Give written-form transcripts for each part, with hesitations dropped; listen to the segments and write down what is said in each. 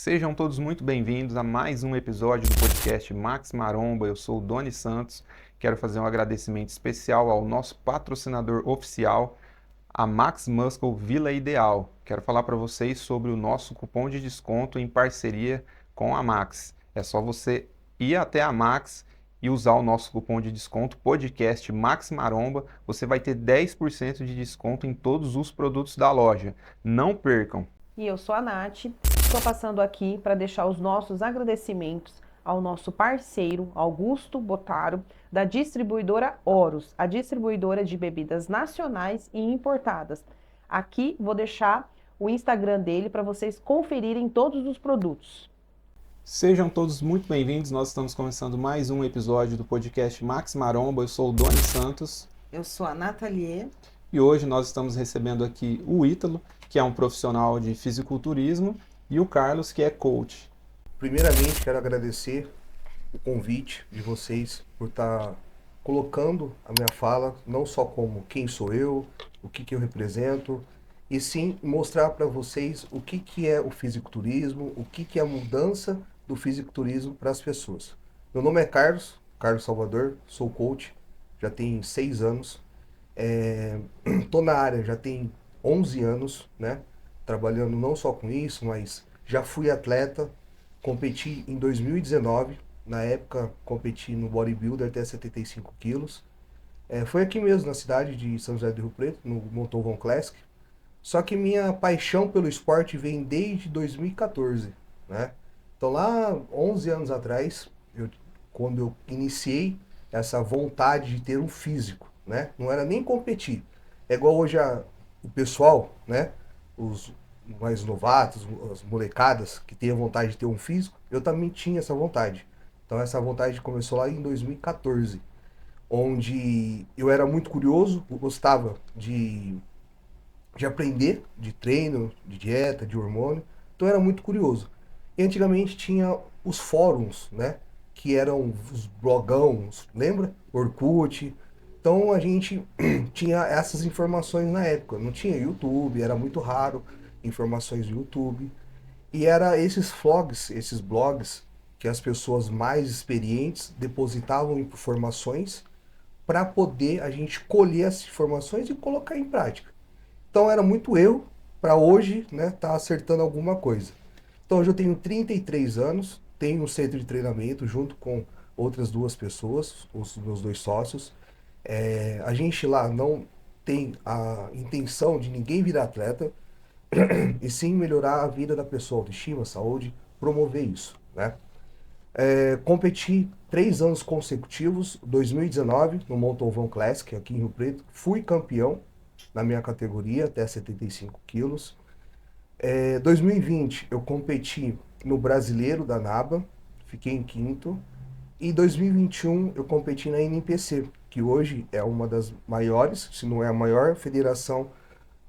Sejam todos muito bem-vindos a mais um episódio do podcast Max Maromba. Eu sou o Doni Santos. Quero fazer um agradecimento especial ao nosso patrocinador oficial, a Max Muscle Vila Ideal. Quero falar para vocês sobre o nosso cupom de desconto em parceria com a Max. É só você ir até a Max e usar o nosso cupom de desconto podcast Max Maromba. Você vai ter 10% de desconto em todos os produtos da loja. Não percam! E eu sou a Nath, estou passando aqui para deixar os nossos agradecimentos ao nosso parceiro Augusto Botaro, da distribuidora Horus, a distribuidora de bebidas nacionais e importadas. Aqui vou deixar o Instagram dele para vocês conferirem todos os produtos. Sejam todos muito bem-vindos, nós estamos começando mais um episódio do podcast Max Maromba. Eu sou o Doni Santos. Eu sou a Nathalie. E hoje nós estamos recebendo aqui o Ítalo, que é um profissional de fisiculturismo, e o Carlos, que é coach. Primeiramente, quero agradecer o convite de vocês por estar colocando a minha fala, não só como quem sou eu, o que eu represento, e sim mostrar para vocês o que é o fisiculturismo, o que é a mudança do fisiculturismo para as pessoas. Meu nome é Carlos Salvador, sou coach, já tem 6 anos. Tô na área já tem 11 anos, né? Trabalhando não só com isso, mas já fui atleta, competi em 2019, na época competi no bodybuilder até 75 quilos. Foi aqui mesmo, na cidade de São José do Rio Preto, no Montalvão Classic. Só que minha paixão pelo esporte vem desde 2014, né? Então lá, 11 anos atrás, quando eu iniciei essa vontade de ter um físico, né? Não era nem competir. É igual hoje o pessoal, né? Os mais novatos, as molecadas que têm a vontade de ter um físico, eu também tinha essa vontade. Então essa vontade começou lá em 2014, onde eu era muito curioso, eu gostava de aprender, de treino, de dieta, de hormônio. Então eu era muito curioso. E antigamente tinha os fóruns, né? Que eram os blogões, lembra? Orkut. Então a gente tinha essas informações na época. Não tinha YouTube, era muito raro informações do YouTube. E era esses vlogs, esses blogs, que as pessoas mais experientes depositavam informações para poder a gente colher essas informações e colocar em prática. Então era muito eu para hoje, né, tá acertando alguma coisa. Então hoje eu tenho 33 anos, tenho um centro de treinamento junto com outras 2 pessoas, os meus 2 sócios. A gente lá não tem a intenção de ninguém virar atleta, e sim melhorar a vida da pessoa, autoestima, saúde, promover isso, né? Competi 3 anos consecutivos, 2019 no Montalvão Classic aqui em Rio Preto, fui campeão na minha categoria até 75 quilos. 2020 eu competi no Brasileiro da NABA, fiquei em 5º. E 2021 eu competi na NPC, que hoje é uma das maiores, se não é a maior federação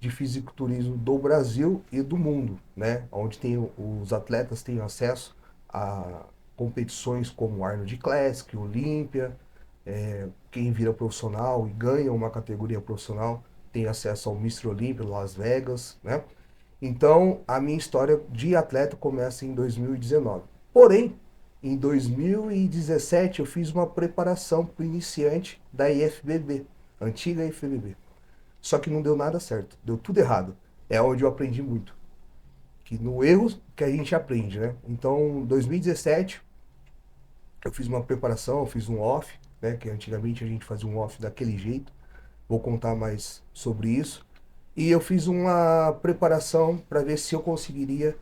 de fisiculturismo do Brasil e do mundo, né? Onde os atletas têm acesso a competições como Arnold Classic, Olímpia. Quem vira profissional e ganha uma categoria profissional tem acesso ao Mr. Olympia, Las Vegas, né? Então, a minha história de atleta começa em 2019. Porém, em 2017 eu fiz uma preparação para o iniciante da IFBB, antiga IFBB. Só que não deu nada certo, deu tudo errado. É onde eu aprendi muito. Que no erro que a gente aprende, né? Então, em 2017 eu fiz uma preparação, eu fiz um off, né? Que antigamente a gente fazia um off daquele jeito. Vou contar mais sobre isso. E eu fiz uma preparação para ver se eu conseguiria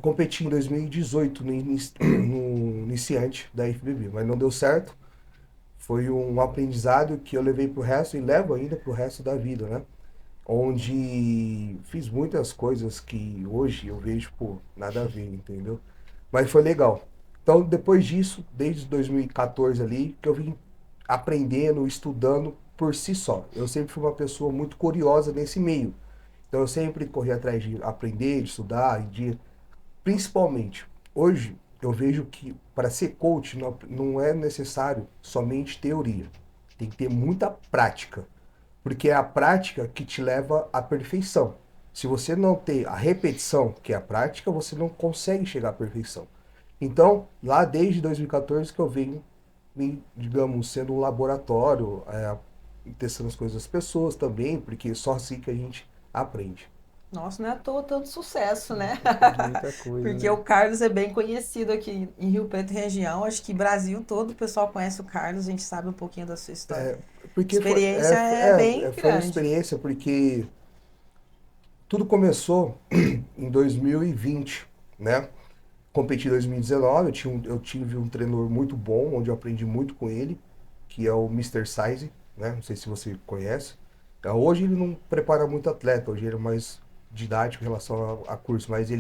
competir em 2018 no iniciante da IFBB, mas não deu certo. Foi um aprendizado que eu levei pro resto e levo ainda pro resto da vida, né? Onde fiz muitas coisas que hoje eu vejo, pô, nada a ver, entendeu? Mas foi legal. Então, depois disso, desde 2014 ali, que eu vim aprendendo, estudando por si só. Eu sempre fui uma pessoa muito curiosa nesse meio. Então, eu sempre corri atrás de aprender, de estudar, principalmente, hoje eu vejo que para ser coach não é necessário somente teoria. Tem que ter muita prática. Porque é a prática que te leva à perfeição. Se você não tem a repetição, que é a prática, você não consegue chegar à perfeição. Então, lá desde 2014 que eu venho, digamos, sendo um laboratório, testando as coisas das pessoas também, porque só assim que a gente aprende. Nossa, não é à toa tanto sucesso, né? Muita coisa, Porque né? o Carlos é bem conhecido aqui em Rio Preto região. Acho que Brasil todo o pessoal conhece o Carlos, a gente sabe um pouquinho da sua história. Porque Experiência é bem foi uma grande. experiência, porque tudo começou em 2020, né? Competi em 2019, eu tive um treinador muito bom, onde eu aprendi muito com ele, que é o Mister Size, né? Não sei se você conhece. Hoje ele não prepara muito atleta, hoje ele é mais didático em relação a curso, mas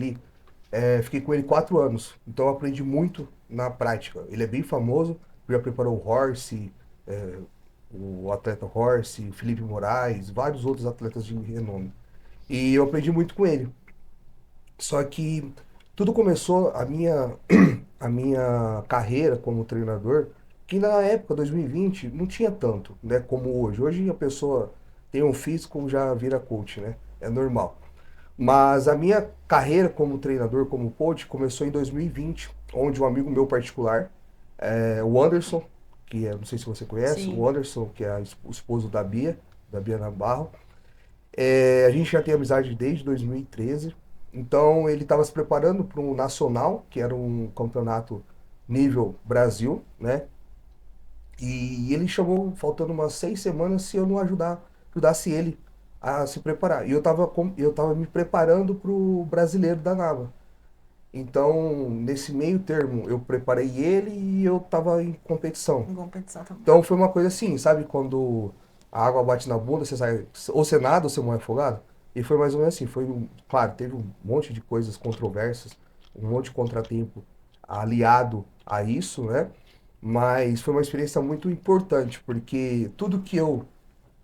fiquei com ele 4 anos, então eu aprendi muito na prática. Ele é bem famoso, já preparou o Horse, o atleta Horse, Felipe Moraes, vários outros atletas de renome. E eu aprendi muito com ele. Só que tudo começou, a minha carreira como treinador, que na época, 2020, não tinha tanto, né, como hoje. Hoje a pessoa tem um físico, já vira coach, né? É normal. Mas a minha carreira como treinador, como coach, começou em 2020, onde um amigo meu particular, o Anderson, não sei se você conhece, Sim. o Anderson, que é o esposo da Bia Navarro, a gente já tem amizade desde 2013. Então ele estava se preparando para um nacional, que era um campeonato nível Brasil, né? E ele chamou, faltando umas 6 semanas, se eu não ajudasse ele a se preparar. E eu tava me preparando para o brasileiro da Nava. Então, nesse meio termo, eu preparei ele e eu estava em competição. Em competição também. Então foi uma coisa assim, sabe? Quando a água bate na bunda, você sai, ou você nada ou você morre afogado. E foi mais ou menos assim. Claro, teve um monte de coisas controversas, um monte de contratempo aliado a isso, né? Mas foi uma experiência muito importante, porque tudo que eu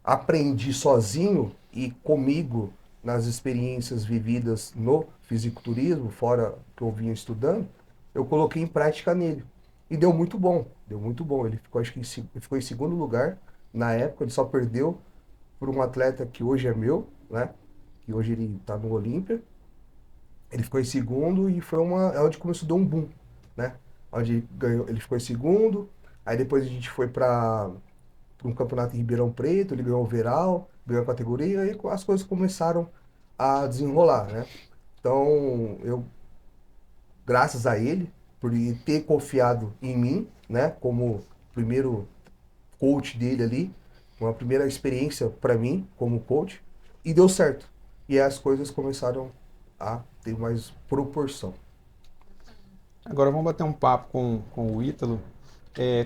aprendi sozinho e comigo nas experiências vividas no fisiculturismo, fora que eu vinha estudando, eu coloquei em prática nele. E deu muito bom, deu muito bom. Ele ficou, acho que ele ficou em segundo lugar na época, ele só perdeu por um atleta que hoje é meu, né? Que hoje ele está no Olímpia. Ele ficou em segundo e é onde começou a dar um boom, né? Onde ele ganhou, ele ficou em segundo, aí depois a gente foi para um campeonato em Ribeirão Preto, ele ganhou o overall, ganhou a categoria, e aí as coisas começaram a desenrolar, né? Então, graças a ele, por ele ter confiado em mim, né, como primeiro coach dele ali, uma primeira experiência para mim como coach, e deu certo. E aí as coisas começaram a ter mais proporção. Agora vamos bater um papo com o Ítalo.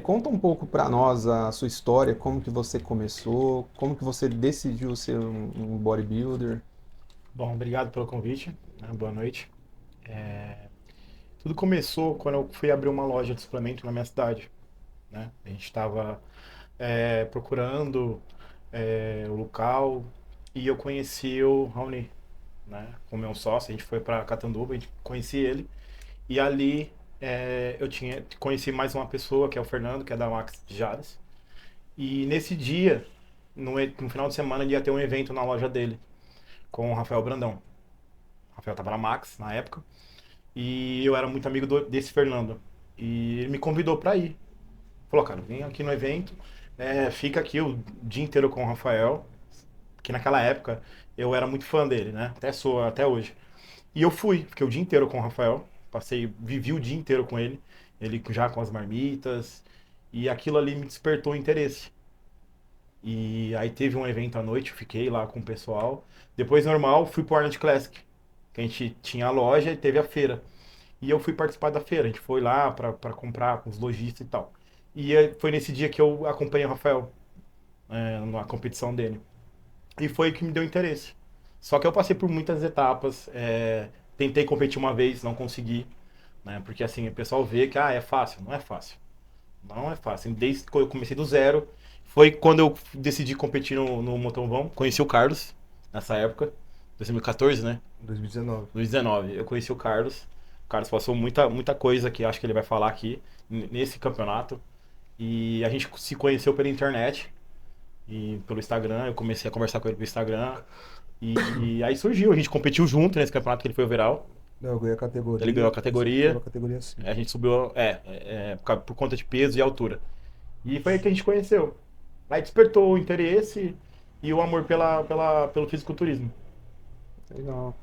Conta um pouco para nós a sua história, como que você começou, como que você decidiu ser um bodybuilder. Bom, obrigado pelo convite, né? Boa noite. Tudo começou quando eu fui abrir uma loja de suplemento na minha cidade, né? A gente estava procurando o local e eu conheci o Raoni, né? Como meu sócio, a gente foi para Catanduva, a gente conheci ele e ali eu conheci mais uma pessoa, que é o Fernando, que é da Max de Jales. E nesse dia, no final de semana, ele ia ter um evento na loja dele com o Rafael Brandão. O Rafael tava na Max na época. E eu era muito amigo desse Fernando. E ele me convidou para ir. Falou, cara, vem aqui no evento, fica aqui o dia inteiro com o Rafael. Que naquela época eu era muito fã dele, né? Até sou, até hoje. E eu fiquei o dia inteiro com o Rafael. Vivi o dia inteiro com ele. Ele já com as marmitas. E aquilo ali me despertou interesse. E aí teve um evento à noite, eu fiquei lá com o pessoal. Depois, normal, fui pro Arnold Classic, que a gente tinha a loja e teve a feira. E eu fui participar da feira, a gente foi lá pra comprar com os lojistas e tal. E foi nesse dia que eu acompanhei o Rafael, na competição dele. E foi o que me deu interesse. Só que eu passei por muitas etapas, tentei competir uma vez, não consegui, né? Porque assim, o pessoal vê que é fácil, não é fácil. Não é fácil. Desde que eu comecei do zero, foi quando eu decidi competir no Motovão. Conheci o Carlos nessa época, 2014, né? 2019. 2019. Eu conheci o Carlos. O Carlos passou muita coisa que acho que ele vai falar aqui nesse campeonato. E a gente se conheceu pela internet. E pelo Instagram, eu comecei a conversar com ele pelo Instagram. E aí surgiu, a gente competiu junto nesse campeonato que ele foi overall. Não, eu ganhei a categoria. Ele ganhou a Você categoria. ganhou a categoria sim. A gente subiu por conta de peso e altura. E foi aí que a gente conheceu. Aí despertou o interesse e o amor pelo fisiculturismo. Legal.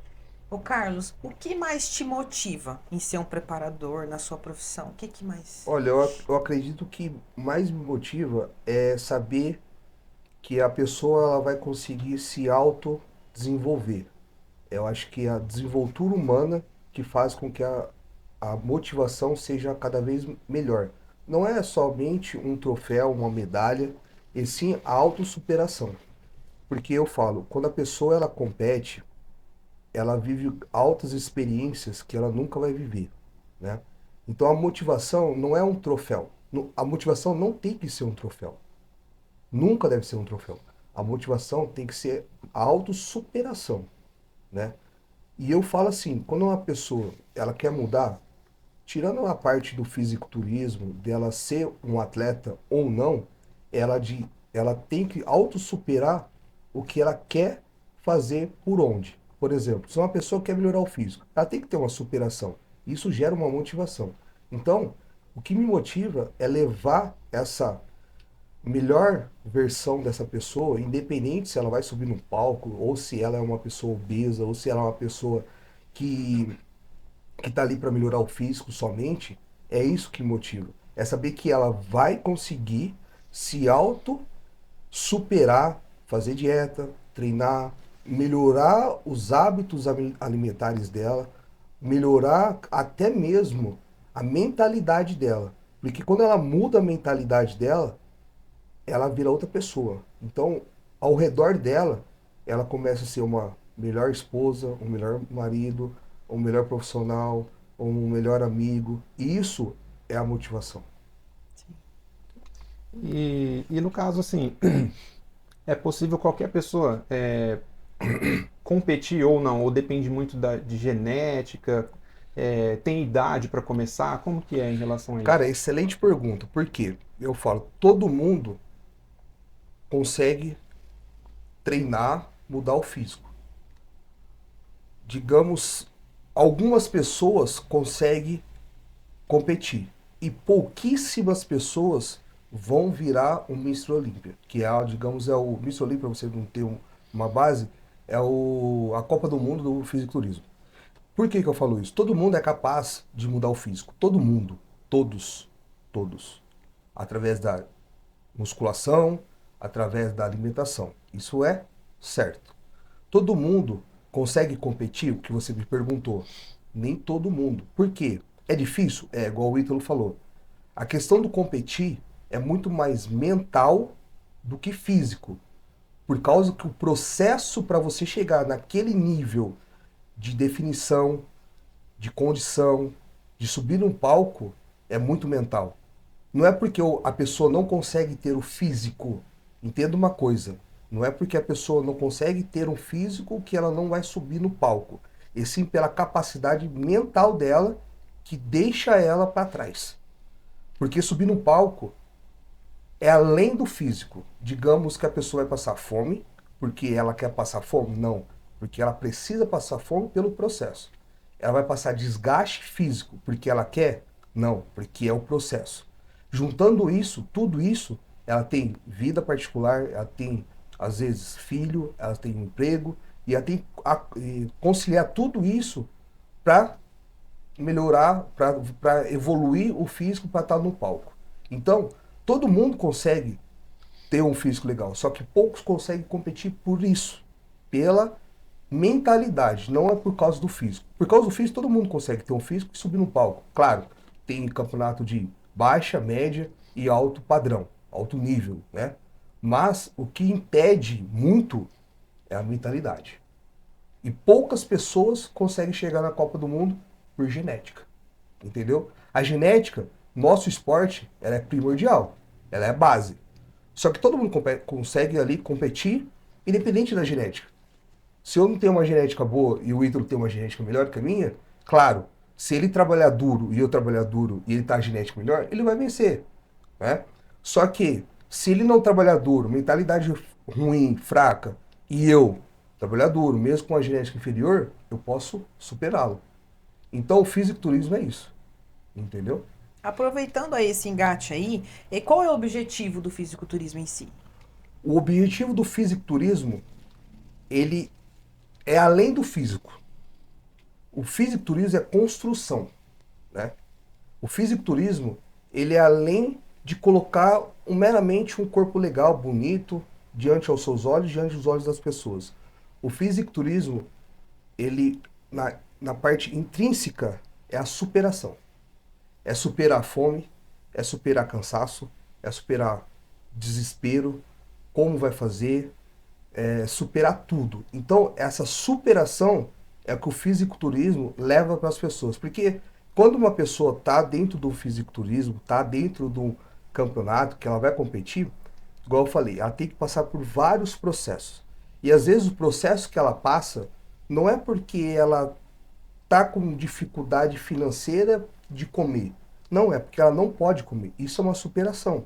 Ô Carlos, o que mais te motiva em ser um preparador na sua profissão? O que mais? Olha, eu acredito que mais me motiva é saber que a pessoa ela vai conseguir se autodesenvolver. Eu acho que é a desenvoltura humana que faz com que a motivação seja cada vez melhor. Não é somente um troféu, uma medalha, e sim a autossuperação. Porque eu falo, quando a pessoa ela compete, ela vive altas experiências que ela nunca vai viver, né? Então a motivação não é um troféu. A motivação não tem que ser um troféu. Nunca deve ser um troféu. A motivação tem que ser a autossuperação, né? E eu falo assim, quando uma pessoa ela quer mudar, tirando a parte do fisiculturismo, dela ser um atleta ou não, ela tem que autossuperar o que ela quer fazer por onde. Por exemplo, se uma pessoa quer melhorar o físico, ela tem que ter uma superação. Isso gera uma motivação. Então, o que me motiva é levar essa melhor versão dessa pessoa, independente se ela vai subir no palco, ou se ela é uma pessoa obesa, ou se ela é uma pessoa que está ali para melhorar o físico somente, é isso que motiva. É saber que ela vai conseguir se auto-superar, fazer dieta, treinar, melhorar os hábitos alimentares dela, melhorar até mesmo a mentalidade dela. Porque quando ela muda a mentalidade dela, ela vira outra pessoa. Então, ao redor dela, ela começa a ser uma melhor esposa, um melhor marido, um melhor profissional, um melhor amigo. E isso é a motivação. E no caso, assim, é possível qualquer pessoa competir ou não? Ou depende muito de genética? Tem idade para começar? Como que é em relação a isso? Cara, excelente pergunta. Por quê? Eu falo, todo mundo consegue treinar, mudar o físico. Digamos, algumas pessoas conseguem competir e pouquíssimas pessoas vão virar um Mr. Olímpia, que é, digamos, é o Mr. Olímpia, para você não ter uma base, é a Copa do Mundo do fisiculturismo. Por que eu falo isso? Todo mundo é capaz de mudar o físico, todo mundo, todos, através da musculação, através da alimentação. Isso é certo. Todo mundo consegue competir, o que você me perguntou. Nem todo mundo. Por quê? É difícil? É, igual o Ítalo falou. A questão do competir é muito mais mental do que físico. Por causa que o processo para você chegar naquele nível de definição, de condição, de subir num palco, é muito mental. Não é porque a pessoa não consegue ter o físico. Entenda uma coisa, não é porque a pessoa não consegue ter um físico que ela não vai subir no palco. E sim pela capacidade mental dela que deixa ela para trás. Porque subir no palco é além do físico. Digamos que a pessoa vai passar fome, porque ela quer passar fome? Não, porque ela precisa passar fome pelo processo. Ela vai passar desgaste físico, porque ela quer? Não, porque é o processo. Juntando isso, tudo isso, ela tem vida particular, ela tem, às vezes, filho, ela tem um emprego, e ela tem que conciliar tudo isso para melhorar, para evoluir o físico para estar no palco. Então, todo mundo consegue ter um físico legal, só que poucos conseguem competir por isso, pela mentalidade, não é por causa do físico. Por causa do físico, todo mundo consegue ter um físico e subir no palco. Claro, tem campeonato de baixa, média e alto padrão, alto nível, né? Mas o que impede muito é a mentalidade. E poucas pessoas conseguem chegar na Copa do Mundo por genética, entendeu? A genética, nosso esporte, ela é primordial, ela é a base. Só que todo mundo consegue ali competir independente da genética. Se eu não tenho uma genética boa e o Ítalo tem uma genética melhor que a minha, claro, se ele trabalhar duro e eu trabalhar duro e ele tá a genética melhor, ele vai vencer, né? Só que Se ele não trabalhar duro, mentalidade ruim, fraca, e eu trabalhar duro, mesmo com a genética inferior, eu posso superá-lo. Então o fisiculturismo é isso, entendeu? Aproveitando aí esse engate aí, e qual é o objetivo do fisiculturismo em si? O objetivo do fisiculturismo, ele é além do físico. O fisiculturismo é construção, né? O fisiculturismo, ele é além de colocar meramente um corpo legal, bonito, diante aos seus olhos, diante dos olhos das pessoas. O fisiculturismo, ele, na parte intrínseca, é a superação. É superar a fome, é superar cansaço, é superar desespero, como vai fazer, é superar tudo. Então, essa superação é que o fisiculturismo leva para as pessoas. Porque quando uma pessoa está dentro do fisiculturismo, está dentro do campeonato, que ela vai competir, igual eu falei, ela tem que passar por vários processos. E às vezes o processo que ela passa não é porque ela está com dificuldade financeira de comer. Não, é porque ela não pode comer. Isso é uma superação.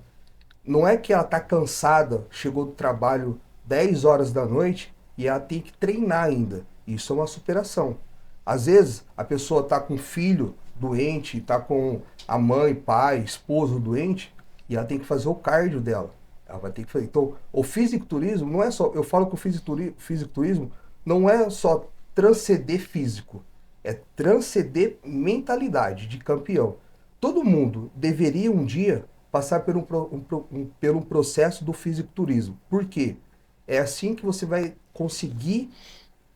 Não é que ela está cansada, chegou do trabalho 10 horas da noite e ela tem que treinar ainda. Isso é uma superação. Às vezes a pessoa está com filho doente, está com a mãe, pai, esposo doente e ela tem que fazer o cardio dela. Ela vai ter que fazer. Então, o fisiculturismo não é só. Eu falo que o fisiculturismo não é só transcender físico, é transcender mentalidade de campeão. Todo mundo deveria um dia passar por um processo do fisiculturismo. Por quê? É assim que você vai conseguir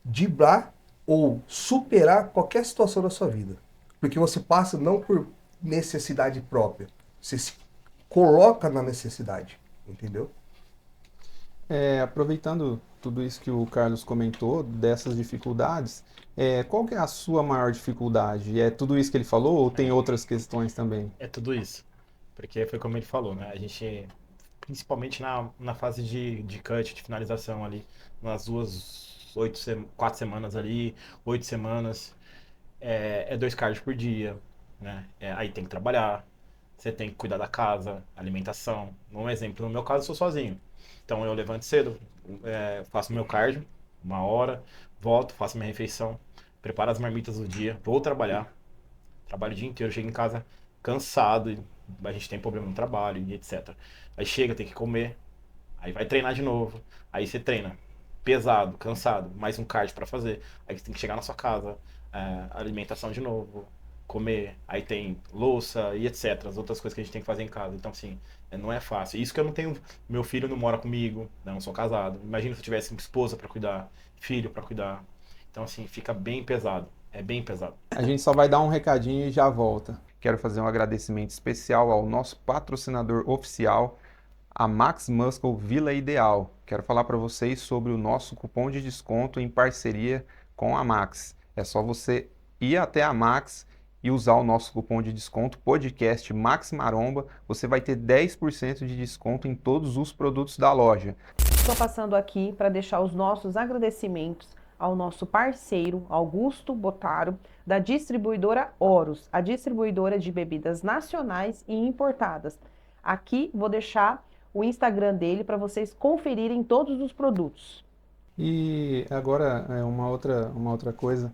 driblar ou superar qualquer situação da sua vida. Porque você passa não por necessidade própria, você se coloca na necessidade, entendeu? Aproveitando tudo isso que o Carlos comentou, dessas dificuldades, qual que é a sua maior dificuldade? É tudo isso que ele falou ou tem outras questões também? É tudo isso. Porque foi como ele falou, né? A gente, principalmente na fase de cut, de finalização ali, nas duas, 4 semanas ali, 8 semanas, é 2 cardio por dia, né? Aí tem que trabalhar, você tem que cuidar da casa, alimentação. Um exemplo, no meu caso, eu sou sozinho. Então eu levanto cedo, faço meu cardio, 1 hora, volto, faço minha refeição, preparo as marmitas do dia, vou trabalhar, trabalho o dia inteiro, chego em casa cansado, e a gente tem problema no trabalho e etc. Aí chega, tem que comer, aí vai treinar de novo, aí você treina pesado, cansado, mais um cardio para fazer, aí você tem que chegar na sua casa, alimentação de novo, comer, aí tem louça e etc, as outras coisas que a gente tem que fazer em casa. Então assim, não é fácil. Isso que eu não tenho, meu filho não mora comigo, não sou casado. Imagina se eu tivesse uma esposa para cuidar, filho para cuidar. Então assim, fica bem pesado, é bem pesado. A gente só vai dar um recadinho e já volta. Quero fazer um agradecimento especial ao nosso patrocinador oficial, a Max Muscle Vila Ideal. Quero falar para vocês sobre o nosso cupom de desconto em parceria com a Max. É só você ir até a Max e usar o nosso cupom de desconto podcast Max Maromba. Você vai ter 10% de desconto em todos os produtos da loja. Estou passando aqui para deixar os nossos agradecimentos ao nosso parceiro Augusto Botaro, da distribuidora Horus, a distribuidora de bebidas nacionais e importadas. Aqui vou deixar o Instagram dele para vocês conferirem todos os produtos. E agora uma outra coisa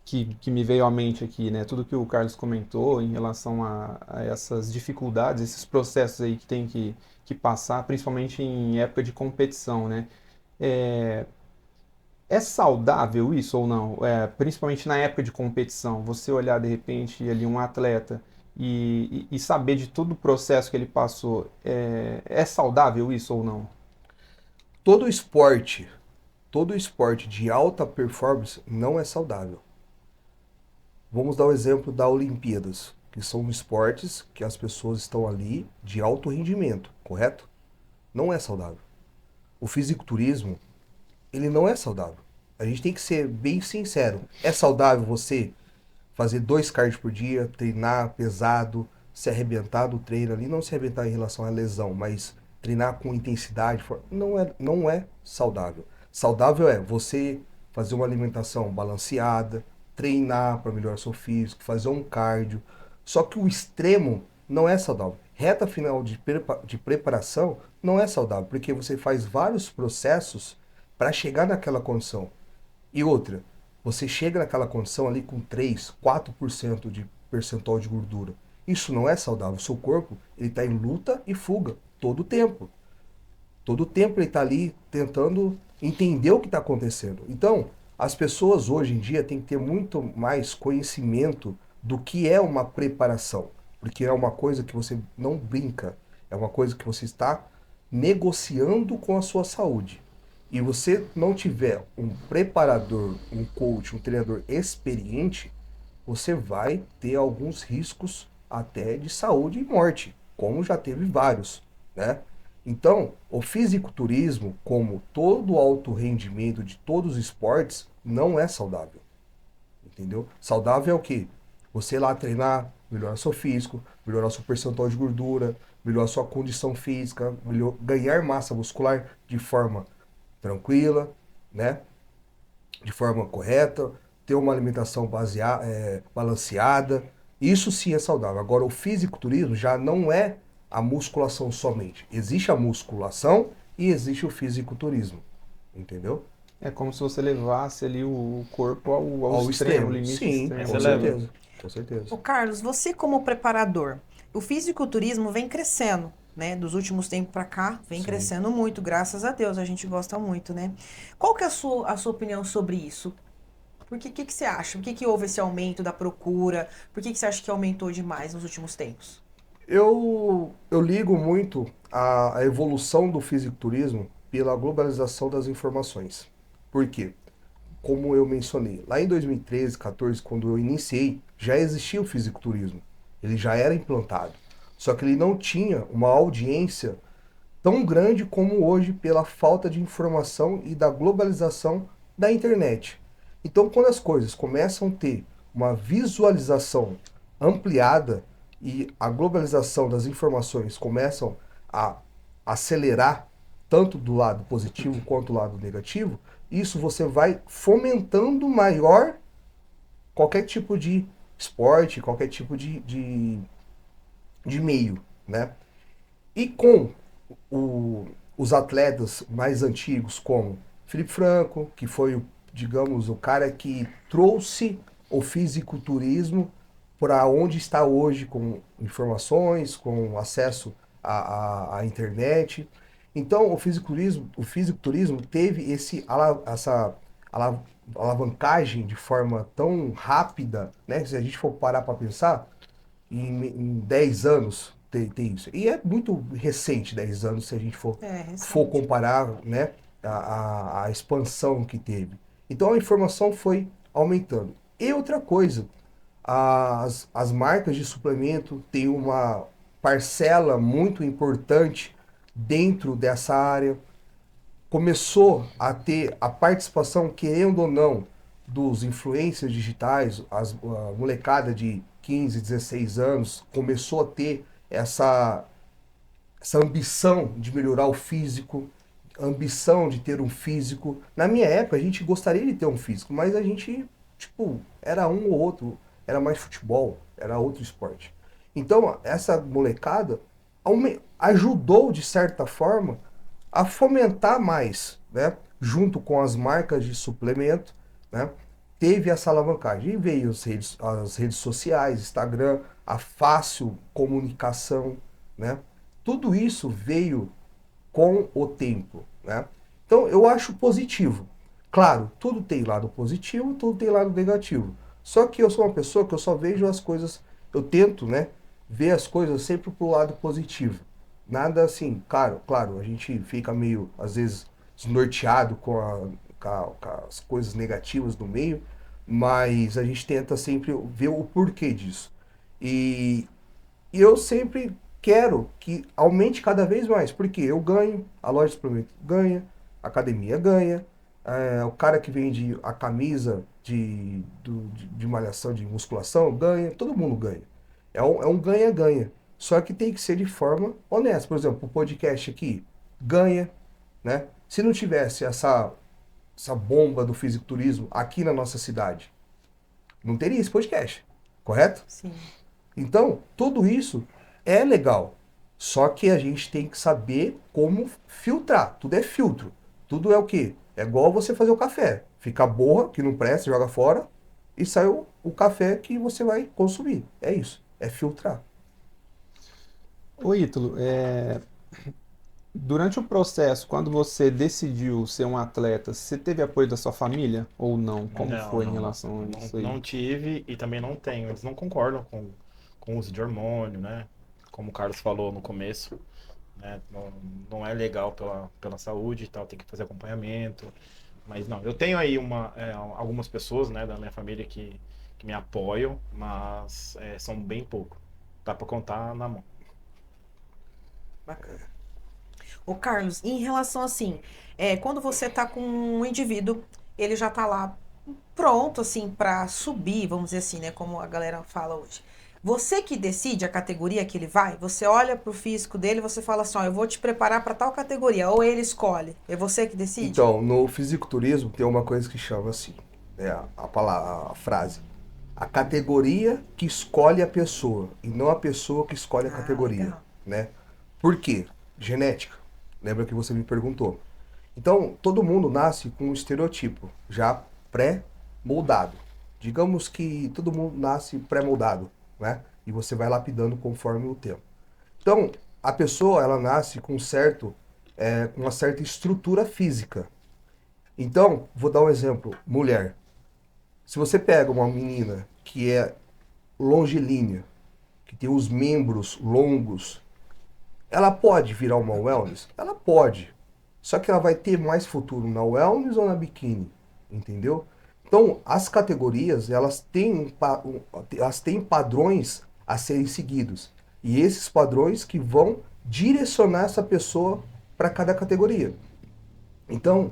que me veio à mente aqui, né? Tudo que o Carlos comentou em relação a essas dificuldades, esses processos aí que tem que passar, principalmente em época de competição, né? É saudável isso ou não? Principalmente na época de competição, você olhar de repente ali um atleta e saber de todo o processo que ele passou, é saudável isso ou não? Todo esporte de alta performance não é saudável. Vamos dar o exemplo da Olimpíadas, que são esportes que as pessoas estão ali de alto rendimento, correto? Não é saudável. O fisiculturismo, ele não é saudável. A gente tem que ser bem sincero. É saudável você fazer 2 cardio por dia, treinar pesado, se arrebentar do treino ali, não se arrebentar em relação à lesão, mas treinar com intensidade, não é saudável. Saudável é você fazer uma alimentação balanceada, treinar para melhorar seu físico, fazer um cardio. Só que o extremo não é saudável. Reta final de preparação não é saudável, porque você faz vários processos para chegar naquela condição. E outra, você chega naquela condição ali com 3, 4% de percentual de gordura. Isso não é saudável. O seu corpo está em luta e fuga todo o tempo. Todo o tempo ele está ali tentando entender o que está acontecendo. Então, as pessoas hoje em dia têm que ter muito mais conhecimento do que é uma preparação. Porque é uma coisa que você não brinca. É uma coisa que você está negociando com a sua saúde. E você não tiver um preparador, um coach, um treinador experiente, você vai ter alguns riscos até de saúde e morte, como já teve vários, né? Então, o fisiculturismo, como todo alto rendimento de todos os esportes, não é saudável. Entendeu? Saudável é o quê? Você lá treinar, melhorar seu físico, melhorar seu percentual de gordura, melhorar sua condição física, ganhar massa muscular de forma tranquila, né? De forma correta, ter uma alimentação balanceada. Isso sim é saudável. Agora, o fisiculturismo já não é a musculação somente. Existe a musculação e existe o fisiculturismo. Entendeu? É como se você levasse ali o corpo ao extremo, o limite Sim, extremo. com Você leva. certeza. Com certeza. Ô Carlos, você como preparador, o fisiculturismo vem crescendo, né? Dos últimos tempos para cá, vem Sim. crescendo muito, graças a Deus, a gente gosta muito, né? Qual que é a sua opinião sobre isso? Porque o que você acha? Por que houve esse aumento da procura? Por que você acha que aumentou demais nos últimos tempos? Eu ligo muito a evolução do fisiculturismo pela globalização das informações. Por quê? Como eu mencionei, lá em 2013, 14, quando eu iniciei, já existia o fisiculturismo. Ele já era implantado. Só que ele não tinha uma audiência tão grande como hoje pela falta de informação e da globalização da internet. Então, quando as coisas começam a ter uma visualização ampliada e a globalização das informações começam a acelerar tanto do lado positivo quanto do lado negativo, isso você vai fomentando maior qualquer tipo de esporte, qualquer tipo de meio, né? E com os atletas mais antigos, como Felipe Franco, que foi, digamos, o cara que trouxe o fisiculturismo para onde está hoje, com informações, com acesso à internet. Então, o fisiculturismo teve essa alavancagem de forma tão rápida, né? Se a gente for parar para pensar, em 10 anos tem isso. E é muito recente, 10 anos, se a gente for comparar, né, a expansão que teve. Então, a informação foi aumentando. E outra coisa, as marcas de suplemento têm uma parcela muito importante dentro dessa área. Começou a ter a participação, querendo ou não, dos influencers digitais, a molecada de 15, 16 anos começou a ter essa ambição de melhorar o físico, ambição de ter um físico. Na minha época, a gente gostaria de ter um físico, mas a gente, tipo, era um ou outro, era mais futebol, era outro esporte. Então, essa molecada ajudou, de certa forma, a fomentar mais, né? Junto com as marcas de suplemento, né? Teve essa alavancagem. E veio as redes sociais, Instagram, a fácil comunicação, né? Tudo isso veio com o tempo, né? Então, eu acho positivo. Claro, tudo tem lado positivo, tudo tem lado negativo. Só que eu sou uma pessoa que eu só vejo as coisas, eu tento, né, ver as coisas sempre pro lado positivo. Nada assim, claro, a gente fica meio, às vezes, desnorteado com as coisas negativas do meio, mas a gente tenta sempre ver o porquê disso. E eu sempre quero que aumente cada vez mais, porque eu ganho, a loja de suplemento ganha, a academia ganha, o cara que vende a camisa de malhação, de musculação, ganha, todo mundo ganha. É um ganha-ganha. Só que tem que ser de forma honesta. Por exemplo, o podcast aqui ganha, né? Se não tivesse essa bomba do fisiculturismo aqui na nossa cidade, não teria esse podcast, correto? Sim. Então, tudo isso é legal. Só que a gente tem que saber como filtrar. Tudo é filtro. Tudo é o quê? É igual você fazer o café. Fica a borra, que não presta, joga fora, e sai o café que você vai consumir. É isso. É filtrar. Ô Ítalo, durante o processo, quando você decidiu ser um atleta, você teve apoio da sua família ou não? Como Não, foi em não, relação a isso aí? não tive e também não tenho. Eles não concordam com o uso de hormônio, né? Como o Carlos falou no começo, né? Não é legal pela saúde e tal, tem que fazer acompanhamento. Mas não, eu tenho aí algumas pessoas, né, da minha família que me apoiam, mas são bem pouco. Dá pra contar na mão. Bacana. Ô, Carlos, em relação assim, quando você tá com um indivíduo, ele já tá lá pronto, assim, pra subir, vamos dizer assim, né? Como a galera fala hoje. Você que decide a categoria que ele vai, você olha pro físico dele e você fala assim, ó, eu vou te preparar pra tal categoria, ou ele escolhe. É você que decide? Então, no fisiculturismo tem uma coisa que chama assim, a palavra, a frase. A categoria que escolhe a pessoa, e não a pessoa que escolhe a categoria, legal. né? Por quê? Genética. Lembra que você me perguntou. Então, todo mundo nasce com um estereotipo já pré-moldado. Digamos que todo mundo nasce pré-moldado, né? E você vai lapidando conforme o tempo. Então, a pessoa, ela nasce com com uma certa estrutura física. Então, vou dar um exemplo. Mulher. Se você pega uma menina que é longilínea, que tem os membros longos, ela pode virar uma wellness? Ela pode. Só que ela vai ter mais futuro na wellness ou na biquíni, entendeu? Então, as categorias, elas têm padrões a serem seguidos. E esses padrões que vão direcionar essa pessoa para cada categoria. Então,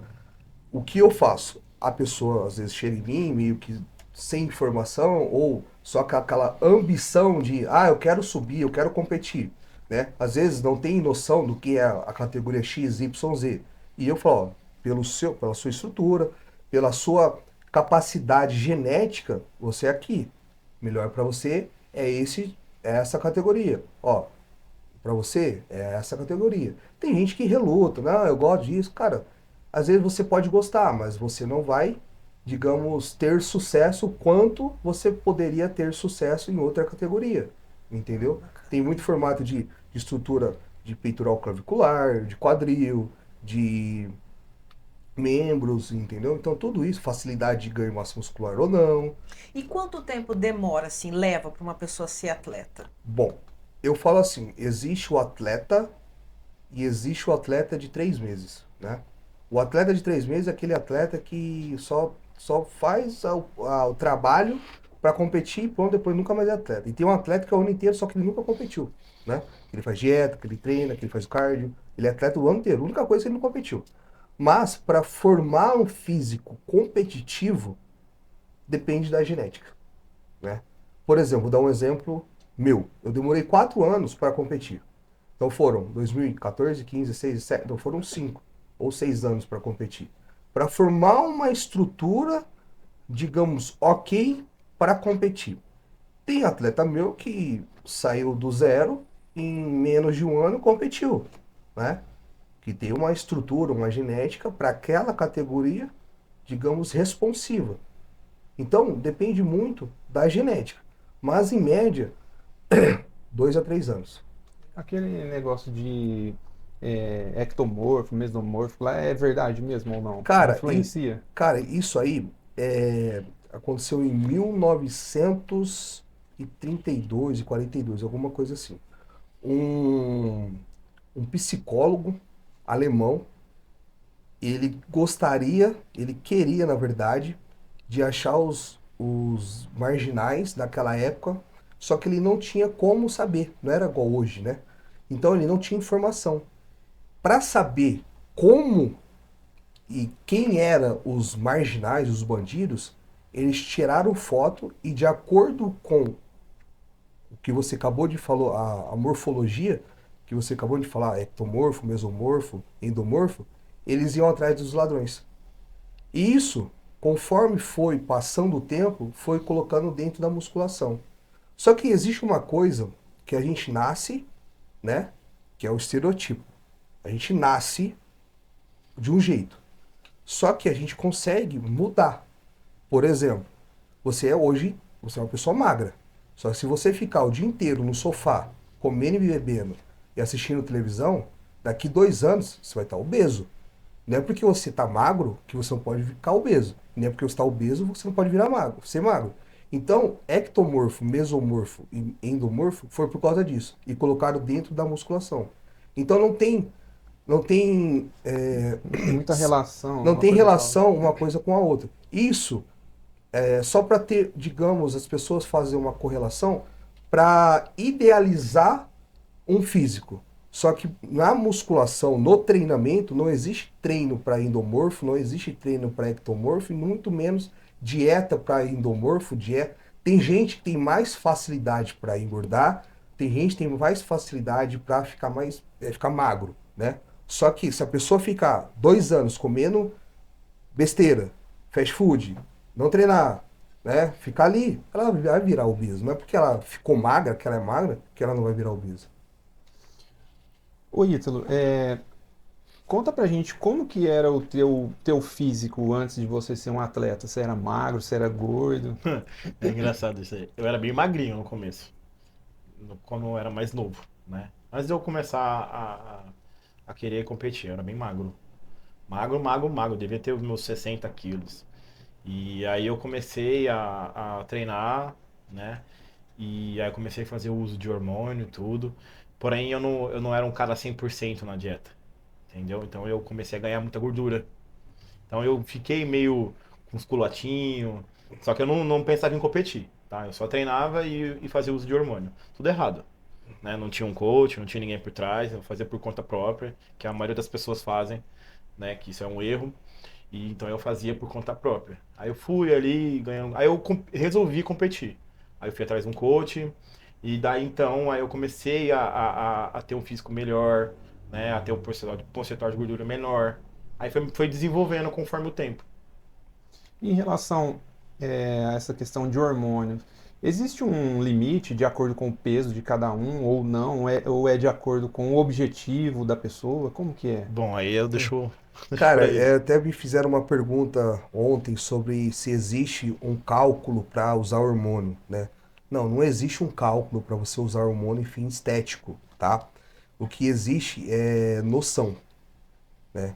o que eu faço? A pessoa às vezes chega em mim meio que sem informação ou só com aquela ambição de, eu quero subir, eu quero competir, né? Às vezes não tem noção do que é a categoria X, Y, Z. E eu falo, ó, pela sua estrutura, pela sua capacidade genética, você é aqui. Melhor para você é essa categoria. Ó, para você é essa categoria. Tem gente que reluta, não, eu gosto disso, cara. Às vezes você pode gostar, mas você não vai, digamos, ter sucesso quanto você poderia ter sucesso em outra categoria, entendeu? Tem muito formato de estrutura de peitoral clavicular, de quadril, de membros, entendeu? Então tudo isso, facilidade de ganho massa muscular ou não. E quanto tempo demora, assim, leva para uma pessoa ser atleta? Bom, eu falo assim, existe o atleta e existe o atleta de 3 meses, né? O atleta de 3 meses é aquele atleta que só faz o trabalho para competir e pronto, depois nunca mais é atleta. E tem um atleta que é o ano inteiro, só que ele nunca competiu, né? Ele faz dieta, que ele treina, que ele faz cardio, ele é atleta o ano inteiro. A única coisa é que ele não competiu. Mas para formar um físico competitivo, depende da genética, né? Por exemplo, vou dar um exemplo meu. Eu demorei 4 anos para competir. Então foram 2014, 15, 16, 17, então foram 5 ou 6 anos para competir. Para formar uma estrutura, digamos, ok para competir. Tem atleta meu que saiu do zero, em menos de um ano competiu, né? Que tem uma estrutura, uma genética para aquela categoria, digamos, responsiva. Então, depende muito da genética. Mas, em média, 2 a 3 anos. Aquele negócio de ectomorfo, mesomorfo, lá é verdade mesmo ou não? Cara, Influencia? Cara, isso aí aconteceu em 1932 e 42, alguma coisa assim. Um psicólogo alemão, ele queria, na verdade, de achar os marginais daquela época, só que ele não tinha como saber, não era igual hoje, né? Então ele não tinha informação. Para saber como e quem eram os marginais, os bandidos, eles tiraram foto e de acordo com o que você acabou de falar, a morfologia que você acabou de falar, ectomorfo, mesomorfo, endomorfo, eles iam atrás dos ladrões. E isso, conforme foi passando o tempo, foi colocando dentro da musculação. Só que existe uma coisa que a gente nasce, né? Que é o estereotipo. A gente nasce de um jeito. Só que a gente consegue mudar. Por exemplo, você é uma pessoa magra. Só que se você ficar o dia inteiro no sofá, comendo e bebendo e assistindo televisão, daqui 2 anos você vai estar obeso. Não é porque você está magro que você não pode ficar obeso. Não é porque você está obeso que você não pode virar magro, ser magro. Então, ectomorfo, mesomorfo e endomorfo foi por causa disso. E colocaram dentro da musculação. Então não tem Muita relação. não uma tem coisa com a relação uma coisa com a outra. Isso é só para ter, digamos, as pessoas fazem uma correlação para idealizar um físico. Só que na musculação, no treinamento, não existe treino para endomorfo, não existe treino para ectomorfo, e muito menos dieta para endomorfo, dieta. Tem gente que tem mais facilidade para engordar, tem gente que tem mais facilidade para ficar magro, né? Só que se a pessoa ficar 2 anos comendo besteira, fast food, não treinar, né? Ficar ali, ela vai virar obesa. Não é porque ela ficou magra, que ela é magra, que ela não vai virar obesa. Ô Ítalo, conta pra gente como que era o teu físico antes de você ser um atleta. Você era magro, você era gordo? É engraçado isso aí. Eu era bem magrinho no começo, quando eu era mais novo, né? Antes de eu começar a querer competir, eu era bem magro. Magro, magro, magro. Eu devia ter os meus 60 quilos. E aí eu comecei a treinar, né? E aí eu comecei a fazer uso de hormônio e tudo. Porém, eu não era um cara 100% na dieta, entendeu? Então eu comecei a ganhar muita gordura. Então eu fiquei meio musculatinho, só que eu não pensava em competir, tá? Eu só treinava e fazia uso de hormônio. Tudo errado, né? Não tinha um coach, não tinha ninguém por trás, eu fazia por conta própria, que a maioria das pessoas fazem, né? Que isso é um erro. E então eu fazia por conta própria. Aí eu fui ali ganhando, aí eu resolvi competir. Aí eu fui atrás de um coach e daí então aí eu comecei a ter um físico melhor, né? A ter um percentual de gordura menor. Aí foi desenvolvendo conforme o tempo. Em relação a essa questão de hormônios, existe um limite de acordo com o peso de cada um ou não? Ou é de acordo com o objetivo da pessoa? Como que é? Bom, aí eu deixo Cara, pra ele. até me fizeram uma pergunta ontem sobre se existe um cálculo para usar hormônio, né? Não existe um cálculo para você usar hormônio em fim estético, tá? O que existe é noção, né?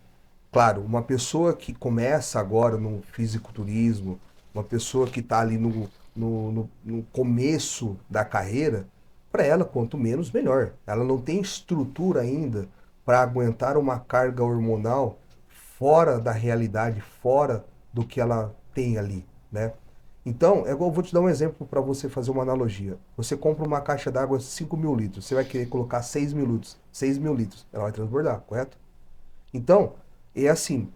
Claro, uma pessoa que começa agora no fisiculturismo, uma pessoa que está ali no começo da carreira, para ela, quanto menos, melhor. Ela não tem estrutura ainda para aguentar uma carga hormonal fora da realidade, fora do que ela tem ali, né? Então, eu vou te dar um exemplo para você fazer uma analogia. Você compra uma caixa d'água 5.000 litros, você vai querer colocar 6.000 litros, 6.000 litros, ela vai transbordar, correto? Então, é assim,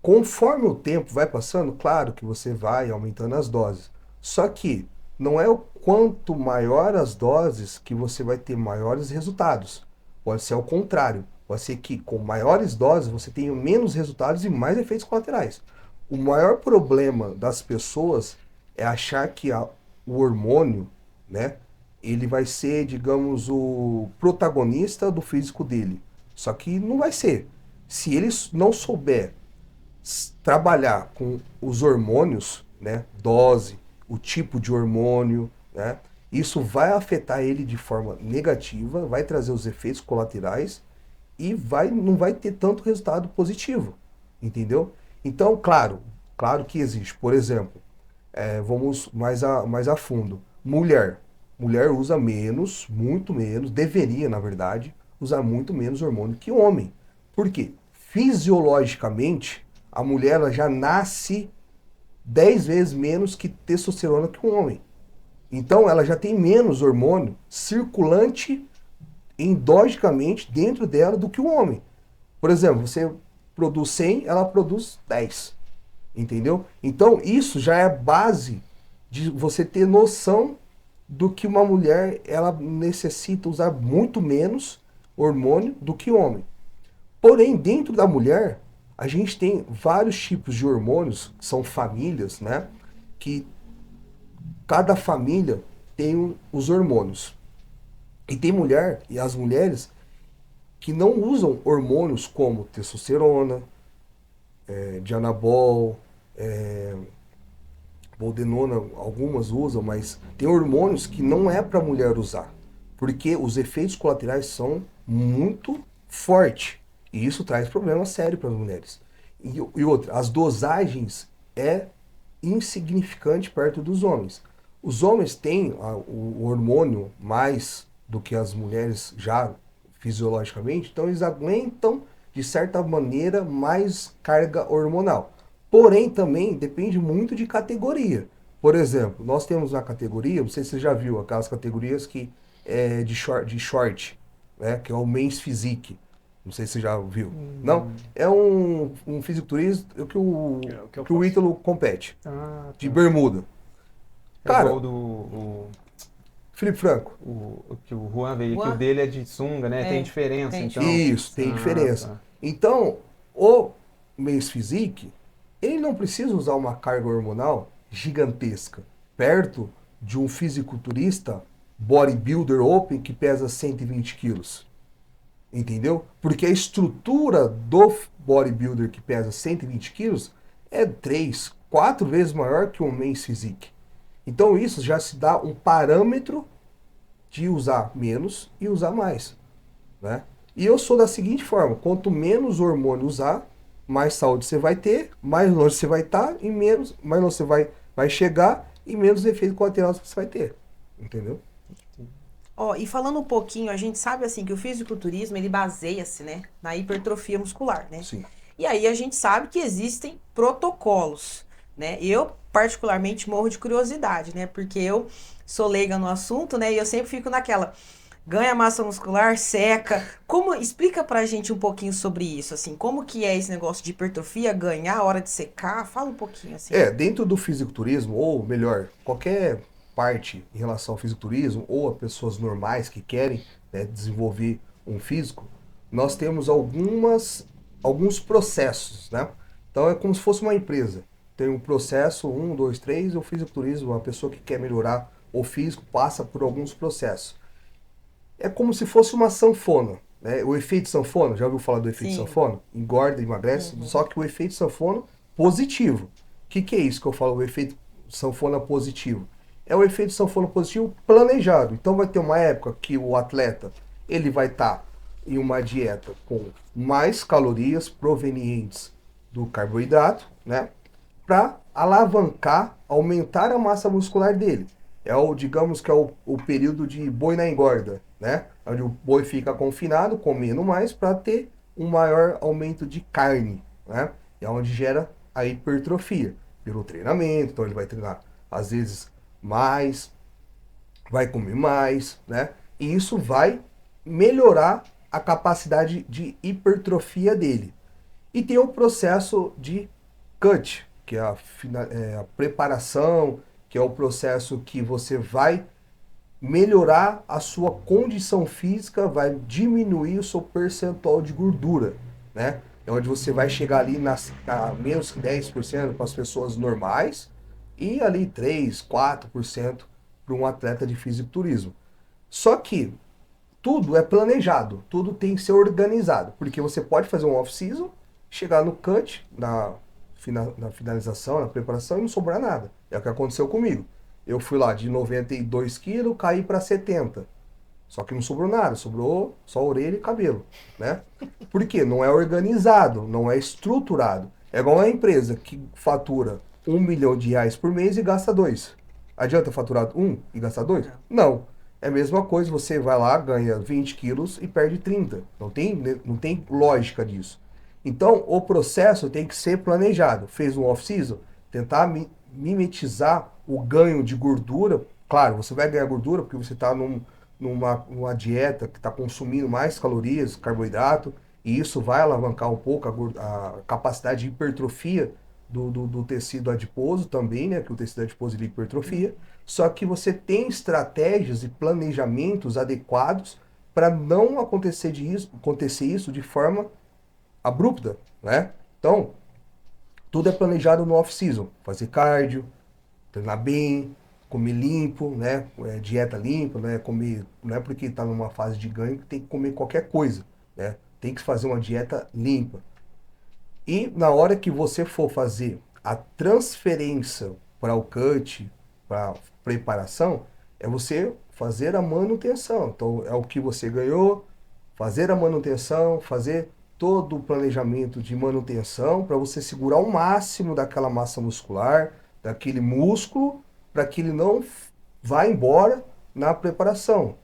conforme o tempo vai passando, claro que você vai aumentando as doses. Só que não é o quanto maior as doses que você vai ter maiores resultados. Pode ser ao contrário. Pode ser que com maiores doses você tenha menos resultados e mais efeitos colaterais. O maior problema das pessoas é achar que o hormônio, né, ele vai ser, digamos, o protagonista do físico dele. Só que não vai ser. Se ele não souber trabalhar com os hormônios, né, dose, o tipo de hormônio, né, isso vai afetar ele de forma negativa, vai trazer os efeitos colaterais e não vai ter tanto resultado positivo, entendeu? Então, claro que existe. Por exemplo, vamos mais a fundo. Mulher usa menos, muito menos, deveria, na verdade, usar muito menos hormônio que homem. Por quê? Fisiologicamente, a mulher ela já nasce 10 vezes menos que testosterona que um homem. Então, ela já tem menos hormônio circulante endogicamente dentro dela do que o homem. Por exemplo, você produz 100, ela produz 10. Entendeu? Então, isso já é base de você ter noção do que uma mulher ela necessita usar muito menos hormônio do que o homem. Porém, dentro da mulher, a gente tem vários tipos de hormônios, que são famílias, né? Que cada família tem os hormônios. E tem mulher, e as mulheres, que não usam hormônios como testosterona, Dianabol, Boldenona, algumas usam, mas tem hormônios que não é para mulher usar, porque os efeitos colaterais são muito fortes e isso traz problema sério para as mulheres. E outra, as dosagens é insignificante perto dos homens. Os homens têm o hormônio mais do que as mulheres já fisiologicamente, então eles aguentam de certa maneira mais carga hormonal. Porém, também depende muito de categoria. Por exemplo, nós temos uma categoria, não sei se você já viu, aquelas categorias que é de short, né, que é o Men's Physique. Não sei se você já viu. Não? É um fisiculturismo que o Ítalo compete, Ah, de bermuda. é Cara, igual do Felipe Franco. que o Juan veio aqui, Juan? o dele é de sunga, né? É, Tem diferença, tem então. Isso, tem Ah, diferença. tá. Então, o Men's Physique, ele não precisa usar uma carga hormonal gigantesca, perto de um fisiculturista bodybuilder open que pesa 120 quilos. Entendeu? Porque a estrutura do bodybuilder que pesa 120 quilos é 3, 4 vezes maior que o Men's Physique. Então isso já se dá um parâmetro de usar menos e usar mais, né? E eu sou da seguinte forma, quanto menos hormônio usar, mais saúde você vai ter, mais longe você vai estar e mais longe você vai chegar e menos efeito colateral você vai ter, entendeu? Ó, e falando um pouquinho, a gente sabe assim que o fisiculturismo, ele baseia-se, né, na hipertrofia muscular, né? Sim. E aí a gente sabe que existem protocolos, né? Eu particularmente morro de curiosidade, né? Porque eu sou leiga no assunto, né? E eu sempre fico naquela, ganha massa muscular, seca. Como explica pra gente um pouquinho sobre isso, assim, como que é esse negócio de hipertrofia, ganhar a hora de secar? Fala um pouquinho assim. Dentro do fisiculturismo, ou melhor, qualquer parte em relação ao fisiculturismo, ou a pessoas normais que querem, né, desenvolver um físico, nós temos alguns processos, né? Então é como se fosse uma empresa. Tem um processo 1, 2, 3, o fisiculturismo, uma pessoa que quer melhorar o físico passa por alguns processos. É como se fosse uma sanfona, né? O efeito sanfona, já ouviu falar do efeito Sim. sanfona? Engorda, emagrece, só que o efeito sanfona positivo. O que é isso que eu falo, o efeito sanfona positivo? É o efeito sanfona positivo planejado. Então vai ter uma época que o atleta ele vai estar em uma dieta com mais calorias provenientes do carboidrato, né? Para alavancar, aumentar a massa muscular dele. Digamos que é o período de boi na engorda, né? Onde o boi fica confinado, comendo mais para ter um maior aumento de carne, né? É onde gera a hipertrofia pelo treinamento. Então ele vai treinar às vezes mais, vai comer mais, né? E isso vai melhorar a capacidade de hipertrofia dele. E tem o processo de cut, que é a preparação, que é o processo que você vai melhorar a sua condição física, vai diminuir o seu percentual de gordura, né? É onde você vai chegar ali a menos que 10% para as pessoas normais e ali 3, 4% para um atleta de fisiculturismo. Só que tudo é planejado, tudo tem que ser organizado, porque você pode fazer um off-season, chegar no cut, na finalização, na preparação e não sobrar nada. É o que aconteceu comigo. Eu fui lá de 92 quilos, caí para 70. Só que não sobrou nada, sobrou só orelha e cabelo, né? Por quê? Não é organizado, não é estruturado. É igual uma empresa que fatura R$1 milhão por mês e gasta 2. Adianta faturar 1 e gastar 2? Não. É a mesma coisa, você vai lá, ganha 20 quilos e perde 30. Não tem lógica disso. Então, o processo tem que ser planejado. Fez um off-season, tentar mimetizar o ganho de gordura. Claro, você vai ganhar gordura porque você está numa dieta que está consumindo mais calorias, carboidrato, e isso vai alavancar um pouco a capacidade de hipertrofia do tecido adiposo também, né? Que o tecido adiposo ele hipertrofia. Só que você tem estratégias e planejamentos adequados para não acontecer isso de forma abrupta, né? Então, tudo é planejado no off-season. Fazer cardio, treinar bem, comer limpo, né? Dieta limpa, né? Comer, não é porque está numa fase de ganho que tem que comer qualquer coisa, né? Tem que fazer uma dieta limpa. E na hora que você for fazer a transferência para o cut, para preparação, é você fazer a manutenção. Então é o que você ganhou, fazer a manutenção, fazer todo o planejamento de manutenção para você segurar o máximo daquela massa muscular, daquele músculo, para que ele não vá embora na preparação,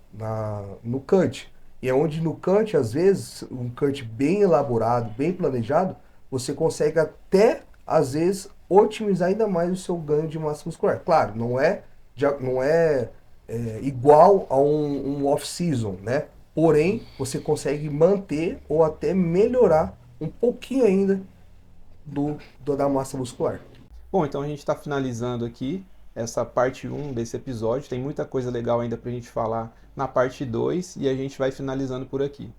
no cut. E é onde no cut, às vezes, um cut bem elaborado, bem planejado, você consegue até, às vezes, otimizar ainda mais o seu ganho de massa muscular. Claro, não é igual a um off-season, né? Porém, você consegue manter ou até melhorar um pouquinho ainda da massa muscular. Bom, então a gente está finalizando aqui essa parte 1 desse episódio. Tem muita coisa legal ainda para a gente falar na parte 2 e a gente vai finalizando por aqui.